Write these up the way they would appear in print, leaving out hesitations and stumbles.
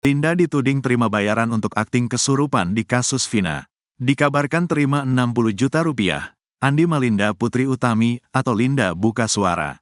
Linda dituding terima bayaran untuk akting kesurupan di kasus Vina. Dikabarkan terima 60 juta rupiah. Andi Malinda Putri Utami atau Linda buka suara.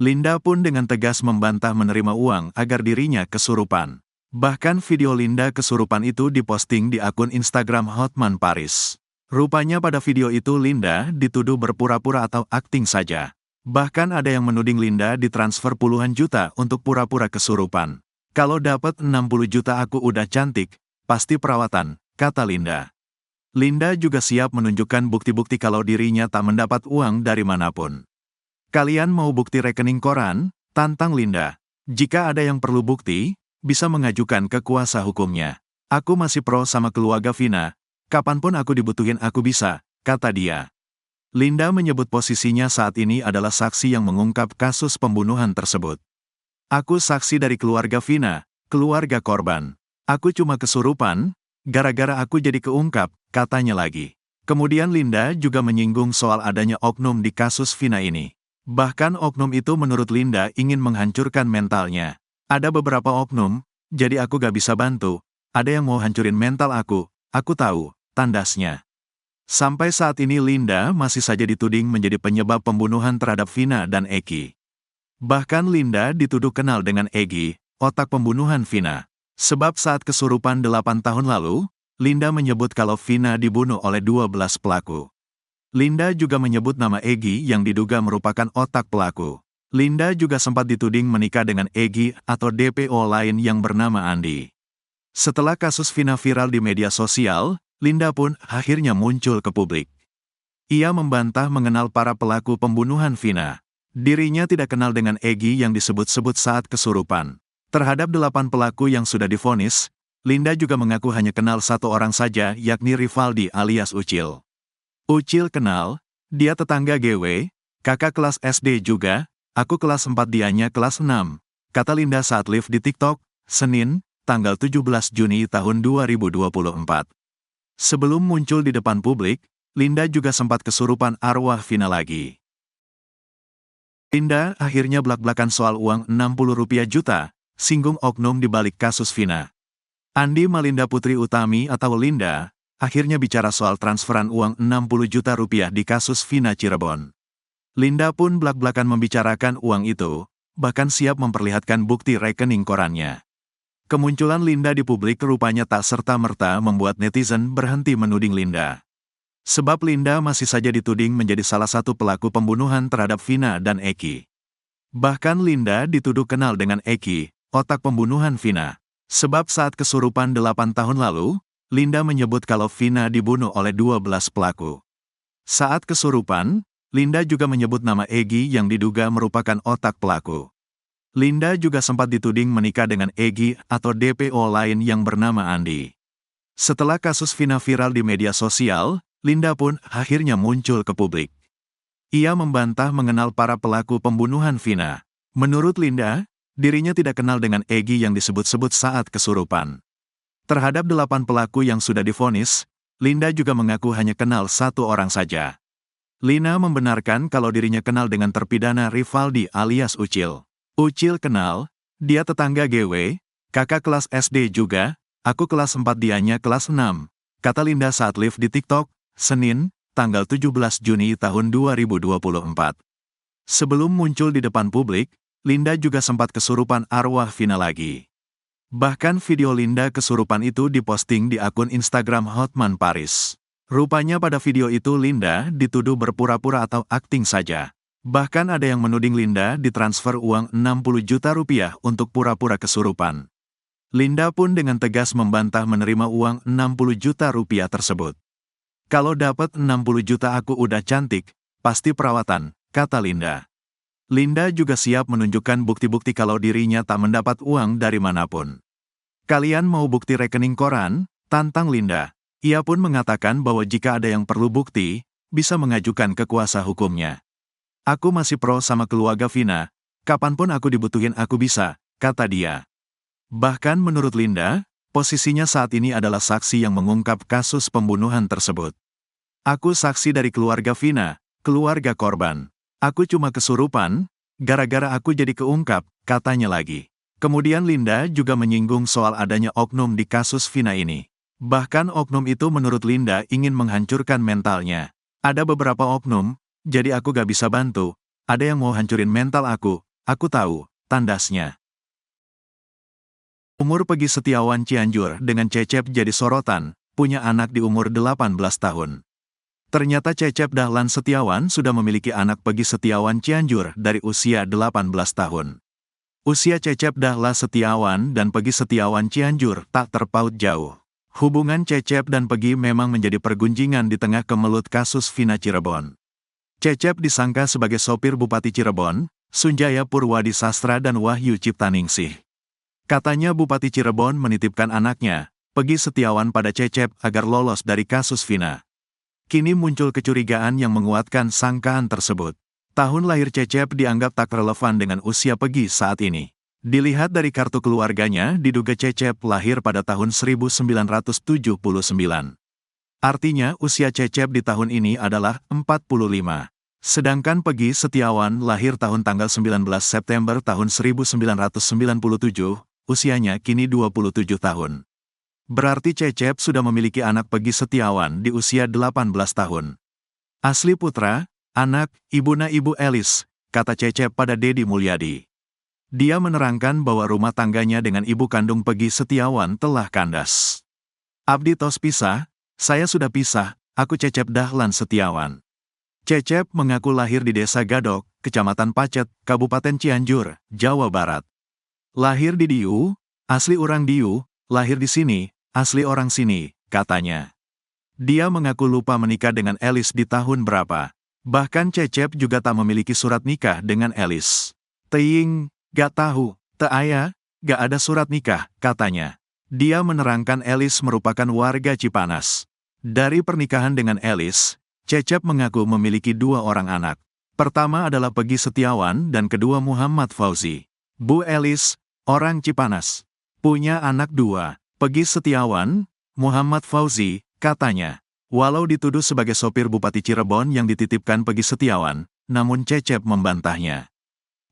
Linda pun dengan tegas membantah menerima uang agar dirinya kesurupan. Bahkan video Linda kesurupan itu diposting di akun Instagram Hotman Paris. Rupanya pada video itu Linda dituduh berpura-pura atau akting saja. Bahkan ada yang menuding Linda ditransfer puluhan juta untuk pura-pura kesurupan. Kalau dapat 60 juta aku udah cantik, pasti perawatan, kata Linda. Linda juga siap menunjukkan bukti-bukti kalau dirinya tak mendapat uang dari manapun. Kalian mau bukti rekening koran? Tantang Linda. Jika ada yang perlu bukti, bisa mengajukan ke kuasa hukumnya. Aku masih pro sama keluarga Vina, kapanpun aku dibutuhin aku bisa, kata dia. Linda menyebut posisinya saat ini adalah saksi yang mengungkap kasus pembunuhan tersebut. Aku saksi dari keluarga Vina, keluarga korban. Aku cuma kesurupan, gara-gara aku jadi keungkap, katanya lagi. Kemudian Linda juga menyinggung soal adanya oknum di kasus Vina ini. Bahkan oknum itu menurut Linda ingin menghancurkan mentalnya. Ada beberapa oknum, jadi aku gak bisa bantu. Ada yang mau hancurin mental aku tahu, tandasnya. Sampai saat ini Linda masih saja dituding menjadi penyebab pembunuhan terhadap Vina dan Eki. Bahkan Linda dituduh kenal dengan Egi, otak pembunuhan Vina. Sebab saat kesurupan 8 tahun lalu, Linda menyebut kalau Vina dibunuh oleh 12 pelaku. Linda juga menyebut nama Egi yang diduga merupakan otak pelaku. Linda juga sempat dituding menikah dengan Egi atau DPO lain yang bernama Andi. Setelah kasus Vina viral di media sosial, Linda pun akhirnya muncul ke publik. Ia membantah mengenal para pelaku pembunuhan Vina. Dirinya tidak kenal dengan Egi yang disebut-sebut saat kesurupan. Terhadap 8 pelaku yang sudah divonis, Linda juga mengaku hanya kenal satu orang saja yakni Rivaldi alias Ucil. Ucil kenal, dia tetangga GW, kakak kelas SD juga, aku kelas 4 dianya kelas 6, kata Linda saat live di TikTok, Senin, tanggal 17 Juni tahun 2024. Sebelum muncul di depan publik, Linda juga sempat kesurupan arwah Vina lagi. Linda akhirnya blak-blakan soal uang 60 rupiah juta, singgung oknum di balik kasus Vina. Andi Malinda Putri Utami atau Linda, akhirnya bicara soal transferan uang 60 juta rupiah di kasus Vina Cirebon. Linda pun blak-blakan membicarakan uang itu, bahkan siap memperlihatkan bukti rekening korannya. Kemunculan Linda di publik rupanya tak serta-merta membuat netizen berhenti menuding Linda. Sebab Linda masih saja dituding menjadi salah satu pelaku pembunuhan terhadap Vina dan Eki. Bahkan Linda dituduh kenal dengan Eki, otak pembunuhan Vina. Sebab saat kesurupan 8 tahun lalu, Linda menyebut kalau Vina dibunuh oleh 12 pelaku. Saat kesurupan, Linda juga menyebut nama Egi yang diduga merupakan otak pelaku. Linda juga sempat dituding menikah dengan Egi atau DPO lain yang bernama Andi. Setelah kasus Vina viral di media sosial, Linda pun akhirnya muncul ke publik. Ia membantah mengenal para pelaku pembunuhan Vina. Menurut Linda, dirinya tidak kenal dengan Egi yang disebut-sebut saat kesurupan. Terhadap 8 pelaku yang sudah divonis, Linda juga mengaku hanya kenal satu orang saja. Lina membenarkan kalau dirinya kenal dengan terpidana Rivaldi alias Ucil. Ucil kenal, dia tetangga GW, kakak kelas SD juga, aku kelas 4 dianya kelas 6, kata Linda saat live di TikTok, Senin, tanggal 17 Juni tahun 2024. Sebelum muncul di depan publik, Linda juga sempat kesurupan arwah Vina lagi. Bahkan video Linda kesurupan itu diposting di akun Instagram Hotman Paris. Rupanya pada video itu Linda dituduh berpura-pura atau akting saja. Bahkan ada yang menuding Linda ditransfer uang 60 juta rupiah untuk pura-pura kesurupan. Linda pun dengan tegas membantah menerima uang 60 juta rupiah tersebut. Kalau dapat 60 juta aku udah cantik, pasti perawatan, kata Linda. Linda juga siap menunjukkan bukti-bukti kalau dirinya tak mendapat uang dari manapun. Kalian mau bukti rekening koran? Tantang Linda. Ia pun mengatakan bahwa jika ada yang perlu bukti, bisa mengajukan ke kuasa hukumnya. Aku masih pro sama keluarga Vina, kapanpun aku dibutuhin aku bisa, kata dia. Bahkan menurut Linda, posisinya saat ini adalah saksi yang mengungkap kasus pembunuhan tersebut. Aku saksi dari keluarga Vina, keluarga korban. Aku cuma kesurupan, gara-gara aku jadi keungkap, katanya lagi. Kemudian Linda juga menyinggung soal adanya oknum di kasus Vina ini. Bahkan oknum itu menurut Linda ingin menghancurkan mentalnya. Ada beberapa oknum, jadi aku gak bisa bantu. Ada yang mau hancurin mental aku tahu, tandasnya. Umur Peggy Setiawan Cianjur dengan Cecep jadi sorotan, punya anak di umur 18 tahun. Ternyata Cecep Dahlan Setiawan sudah memiliki anak Peggy Setiawan Cianjur dari usia 18 tahun. Usia Cecep Dahlan Setiawan dan Peggy Setiawan Cianjur tak terpaut jauh. Hubungan Cecep dan Peggy memang menjadi pergunjingan di tengah kemelut kasus Vina Cirebon. Cecep disangka sebagai sopir Bupati Cirebon, Sunjaya Purwadi Sastra dan Wahyu Ciptaningsih. Katanya Bupati Cirebon menitipkan anaknya, Peggy Setiawan pada Cecep agar lolos dari kasus Vina. Kini muncul kecurigaan yang menguatkan sangkaan tersebut. Tahun lahir Cecep dianggap tak relevan dengan usia Peggy saat ini. Dilihat dari kartu keluarganya, diduga Cecep lahir pada tahun 1979. Artinya usia Cecep di tahun ini adalah 45. Sedangkan Peggy Setiawan lahir tanggal 19 September tahun 1997, usianya kini 27 tahun. Berarti Cecep sudah memiliki anak Peggy Setiawan di usia 18 tahun. Asli putra, anak, ibuna Ibu Elis, kata Cecep pada Deddy Mulyadi. Dia menerangkan bahwa rumah tangganya dengan ibu kandung Peggy Setiawan telah kandas. Abdi tos pisah, saya sudah pisah, aku Cecep Dahlan Setiawan. Cecep mengaku lahir di Desa Gadok, Kecamatan Pacet, Kabupaten Cianjur, Jawa Barat. Lahir di Diu, asli orang Diu, lahir di sini, asli orang sini, katanya. Dia mengaku lupa menikah dengan Elis di tahun berapa. Bahkan Cecep juga tak memiliki surat nikah dengan Elis. Teing, gak tahu, te aya, gak ada surat nikah, katanya. Dia menerangkan Elis merupakan warga Cipanas. Dari pernikahan dengan Elis, Cecep mengaku memiliki 2 orang anak. Pertama adalah Peggy Setiawan dan kedua Muhammad Fauzi. Bu Elis, orang Cipanas, punya anak 2, Peggy Setiawan, Muhammad Fauzi, katanya. Walau dituduh sebagai sopir Bupati Cirebon yang dititipkan Peggy Setiawan, namun Cecep membantahnya.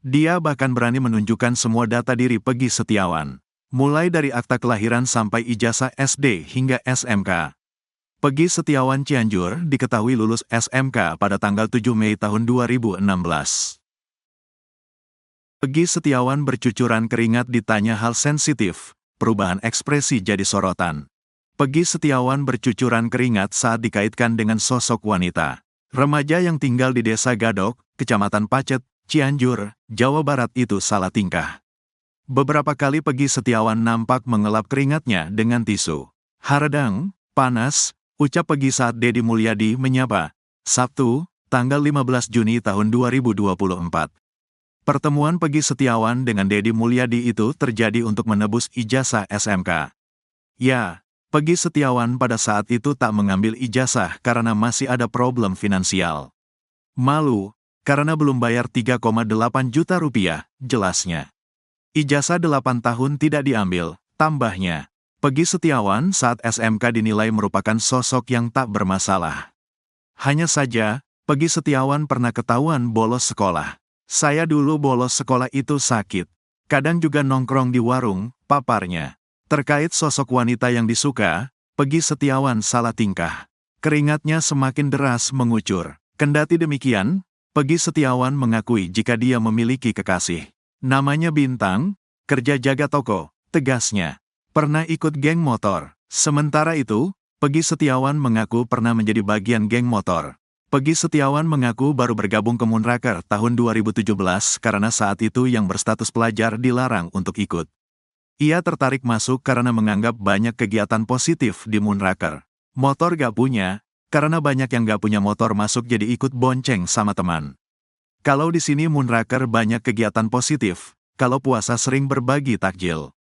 Dia bahkan berani menunjukkan semua data diri Peggy Setiawan. Mulai dari akta kelahiran sampai ijazah SD hingga SMK. Peggy Setiawan Cianjur diketahui lulus SMK pada tanggal 7 Mei tahun 2016. Peggy Setiawan bercucuran keringat ditanya hal sensitif, perubahan ekspresi jadi sorotan. Peggy Setiawan bercucuran keringat saat dikaitkan dengan sosok wanita. Remaja yang tinggal di Desa Gadok, Kecamatan Pacet, Cianjur, Jawa Barat itu salah tingkah. Beberapa kali Peggy Setiawan nampak mengelap keringatnya dengan tisu. Haradang, panas, ucap Peggy saat Deddy Mulyadi menyapa. Sabtu, tanggal 15 Juni tahun 2024. Pertemuan Peggy Setiawan dengan Deddy Mulyadi itu terjadi untuk menebus ijazah SMK. Ya, Peggy Setiawan pada saat itu tak mengambil ijazah karena masih ada problem finansial. Malu, karena belum bayar 3,8 juta rupiah, jelasnya. Ijazah 8 tahun tidak diambil, tambahnya. Peggy Setiawan saat SMK dinilai merupakan sosok yang tak bermasalah. Hanya saja, Peggy Setiawan pernah ketahuan bolos sekolah. Saya dulu bolos sekolah itu sakit. Kadang juga nongkrong di warung, paparnya. Terkait sosok wanita yang disuka, Peggy Setiawan salah tingkah. Keringatnya semakin deras mengucur. Kendati demikian, Peggy Setiawan mengakui jika dia memiliki kekasih. Namanya Bintang, kerja jaga toko, tegasnya. Pernah ikut geng motor. Sementara itu, Peggy Setiawan mengaku pernah menjadi bagian geng motor. Peggy Setiawan mengaku baru bergabung ke Moonraker tahun 2017 karena saat itu yang berstatus pelajar dilarang untuk ikut. Ia tertarik masuk karena menganggap banyak kegiatan positif di Moonraker. Motor gak punya, karena banyak yang gak punya motor masuk jadi ikut bonceng sama teman. Kalau di sini Moonraker banyak kegiatan positif, kalau puasa sering berbagi takjil.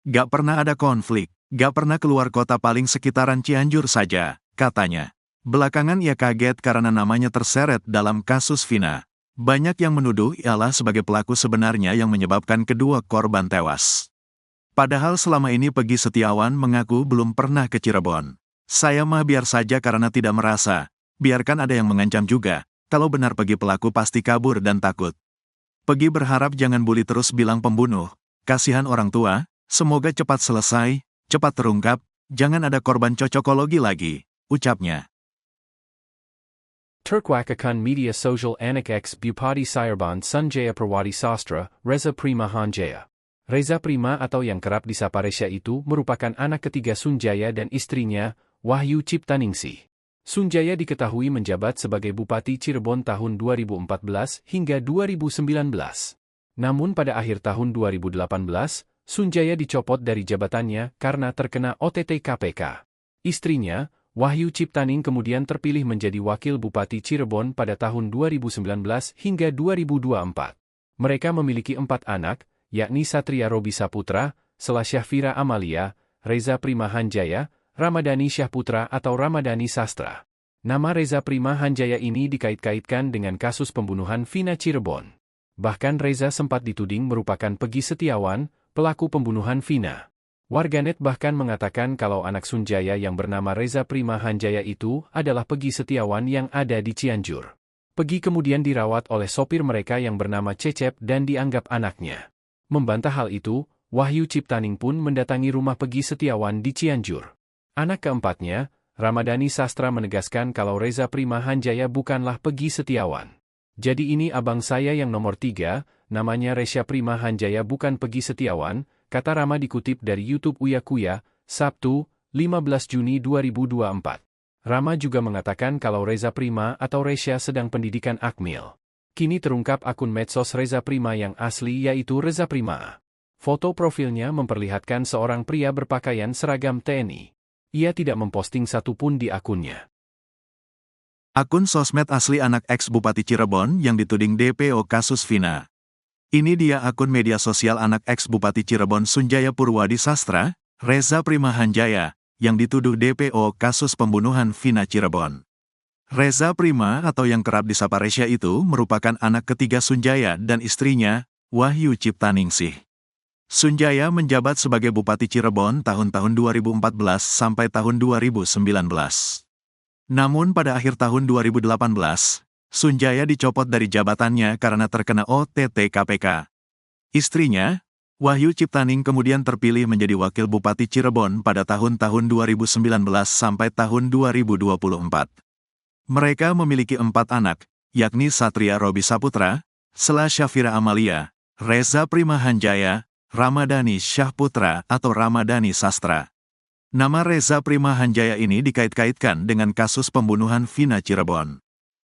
Gak pernah ada konflik, gak pernah keluar kota paling sekitaran Cianjur saja, katanya. Belakangan ia kaget karena namanya terseret dalam kasus Vina. Banyak yang menuduh ialah sebagai pelaku sebenarnya yang menyebabkan kedua korban tewas. Padahal selama ini Peggy Setiawan mengaku belum pernah ke Cirebon. Saya mah biar saja karena tidak merasa. Biarkan ada yang mengancam juga. Kalau benar Peggy pelaku pasti kabur dan takut. Peggy berharap jangan bully terus bilang pembunuh. Kasihan orang tua, semoga cepat selesai, cepat terungkap, jangan ada korban cocokologi lagi, ucapnya. Turkwak akan media social anak ex Bupati Cirebon Sunjaya Purwadi Sastra, Reza Prima Hanjaya. Reza Prima atau yang kerap disapa Resya itu merupakan anak ketiga Sunjaya dan istrinya, Wahyu Ciptaningsih. Sunjaya diketahui menjabat sebagai Bupati Cirebon tahun 2014 hingga 2019. Namun pada akhir tahun 2018, Sunjaya dicopot dari jabatannya karena terkena OTT KPK. Istrinya, Wahyu Ciptaning kemudian terpilih menjadi Wakil Bupati Cirebon pada tahun 2019 hingga 2024. Mereka memiliki 4 anak, yakni Satria Robi Saputra, Sela Syahfira Amalia, Reza Prima Hanjaya, Ramadhani Syahputra atau Ramadhani Sastra. Nama Reza Prima Hanjaya ini dikait-kaitkan dengan kasus pembunuhan Vina Cirebon. Bahkan Reza sempat dituding merupakan Peggy Setiawan, pelaku pembunuhan Vina. Warganet bahkan mengatakan kalau anak Sunjaya yang bernama Reza Prima Hanjaya itu adalah Peggy Setiawan yang ada di Cianjur. Peggy kemudian dirawat oleh sopir mereka yang bernama Cecep dan dianggap anaknya. Membantah hal itu, Wahyu Ciptaning pun mendatangi rumah Peggy Setiawan di Cianjur. Anak keempatnya, Ramadhani Sastra menegaskan kalau Reza Prima Hanjaya bukanlah Peggy Setiawan. Jadi ini abang saya yang nomor 3, namanya Resya Prima Hanjaya bukan Peggy Setiawan, kata Rama dikutip dari YouTube Uya Kuya, Sabtu, 15 Juni 2024. Rama juga mengatakan kalau Reza Prima atau Resya sedang pendidikan Akmil. Kini terungkap akun medsos Reza Prima yang asli yaitu Reza Prima. Foto profilnya memperlihatkan seorang pria berpakaian seragam TNI. Ia tidak memposting satupun di akunnya. Akun sosmed asli anak ex-Bupati Cirebon yang dituding DPO kasus Vina. Ini dia akun media sosial anak ex-Bupati Cirebon Sunjaya Purwadi Sastra, Reza Prima Hanjaya, yang dituduh DPO kasus pembunuhan Vina Cirebon. Reza Prima atau yang kerap disapa Resya itu merupakan anak ketiga Sunjaya dan istrinya, Wahyu Ciptaningsih. Sunjaya menjabat sebagai Bupati Cirebon tahun-tahun 2014 sampai tahun 2019. Namun pada akhir tahun 2018, Sunjaya dicopot dari jabatannya karena terkena OTT KPK. Istrinya, Wahyu Ciptaning kemudian terpilih menjadi Wakil Bupati Cirebon pada tahun-tahun 2019 sampai tahun 2024. Mereka memiliki 4 anak, yakni Satria Robi Saputra, Sela Syahfira Amalia, Reza Prima Hanjaya, Ramadhani Syahputra atau Ramadhani Sastra. Nama Reza Prima Hanjaya ini dikait-kaitkan dengan kasus pembunuhan Vina Cirebon.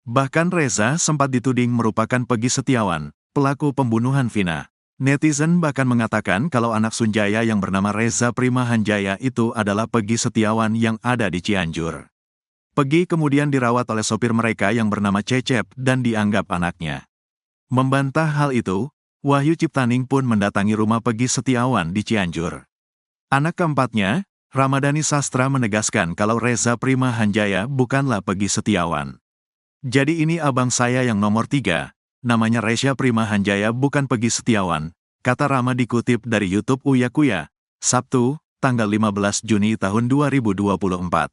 Bahkan Reza sempat dituding merupakan Peggy Setiawan, pelaku pembunuhan Vina. Netizen bahkan mengatakan kalau anak Sunjaya yang bernama Reza Prima Hanjaya itu adalah Peggy Setiawan yang ada di Cianjur. Peggy kemudian dirawat oleh sopir mereka yang bernama Cecep dan dianggap anaknya. Membantah hal itu, Wahyu Ciptaning pun mendatangi rumah Peggy Setiawan di Cianjur. Anak keempatnya, Ramadhani Sastra menegaskan kalau Reza Prima Hanjaya bukanlah Peggy Setiawan. Jadi ini abang saya yang nomor 3, namanya Resya Prima Hanjaya bukan Peggy Setiawan, kata Rama dikutip dari YouTube Uya Kuya, Sabtu, tanggal 15 Juni tahun 2024.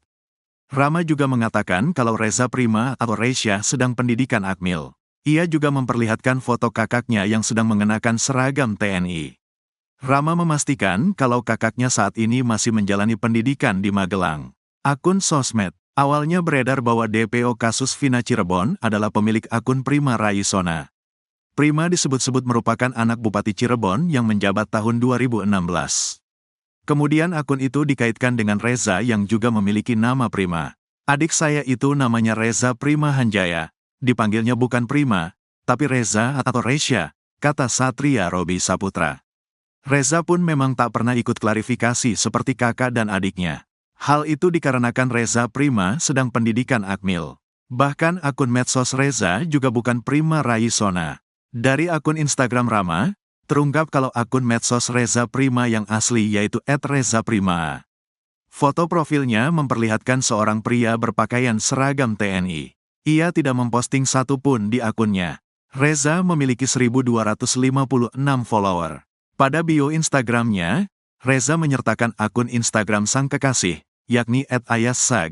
Rama juga mengatakan kalau Reza Prima atau Resya sedang pendidikan Akmil. Ia juga memperlihatkan foto kakaknya yang sedang mengenakan seragam TNI. Rama memastikan kalau kakaknya saat ini masih menjalani pendidikan di Magelang. Akun sosmed, awalnya beredar bahwa DPO kasus Vina Cirebon adalah pemilik akun Prima Rayisona. Prima disebut-sebut merupakan anak Bupati Cirebon yang menjabat tahun 2016. Kemudian akun itu dikaitkan dengan Reza yang juga memiliki nama Prima. Adik saya itu namanya Reza Prima Hanjaya, dipanggilnya bukan Prima, tapi Reza atau Resya, kata Satria Robi Saputra. Reza pun memang tak pernah ikut klarifikasi seperti kakak dan adiknya. Hal itu dikarenakan Reza Prima sedang pendidikan Akmil. Bahkan akun medsos Reza juga bukan Prima Rayisona. Dari akun Instagram Rama, terungkap kalau akun medsos Reza Prima yang asli yaitu @rezaprima. Foto profilnya memperlihatkan seorang pria berpakaian seragam TNI. Ia tidak memposting satupun di akunnya. Reza memiliki 1.256 follower. Pada bio Instagramnya, Reza menyertakan akun Instagram sang kekasih, yakni @ayasa_.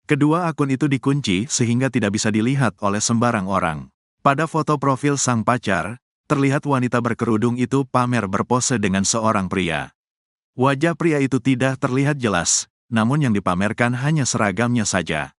Kedua akun itu dikunci sehingga tidak bisa dilihat oleh sembarang orang. Pada foto profil sang pacar, terlihat wanita berkerudung itu pamer berpose dengan seorang pria. Wajah pria itu tidak terlihat jelas, namun yang dipamerkan hanya seragamnya saja.